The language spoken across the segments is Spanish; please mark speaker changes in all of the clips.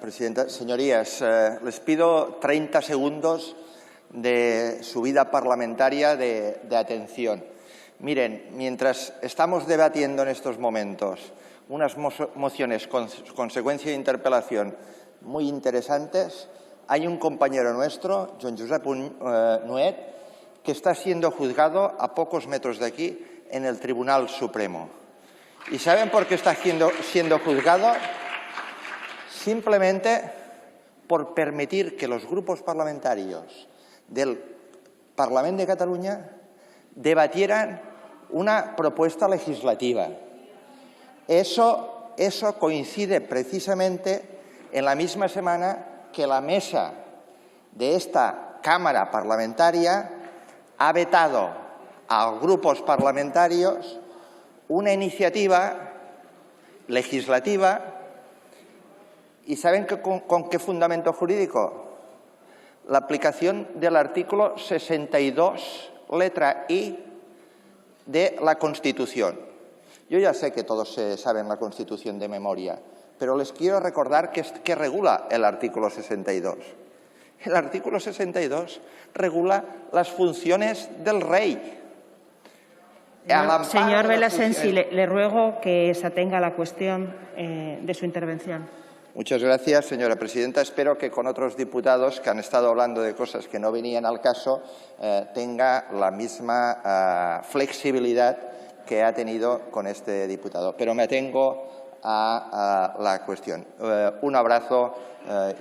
Speaker 1: presidenta. Señorías, les pido 30 segundos de su vida parlamentaria de atención. Miren, mientras estamos debatiendo en estos momentos unas mociones con consecuencia de interpelación muy interesantes, hay un compañero nuestro, Joan Josep Nuet, que está siendo juzgado a pocos metros de aquí en el Tribunal Supremo. ¿Y saben por qué está siendo juzgado? Simplemente por permitir que los grupos parlamentarios del Parlament de Cataluña debatieran una propuesta legislativa. Eso coincide precisamente en la misma semana que la mesa de esta Cámara parlamentaria ha vetado a grupos parlamentarios una iniciativa legislativa. ¿Y saben con qué fundamento jurídico? La aplicación del artículo 62, letra I, de la Constitución. Yo ya sé que todos saben la Constitución de memoria, pero les quiero recordar qué regula el artículo 62. El artículo 62 regula las funciones del rey.
Speaker 2: Señor Bellasensi, le ruego que se atenga a la cuestión de su intervención.
Speaker 1: Muchas gracias, señora presidenta. Espero que con otros diputados que han estado hablando de cosas que no venían al caso tenga la misma flexibilidad que ha tenido con este diputado. Pero me atengo a la cuestión. Un abrazo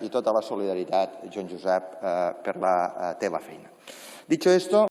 Speaker 1: i tota la solidaritat, Joan Josep, per la teva feina. Dicho esto,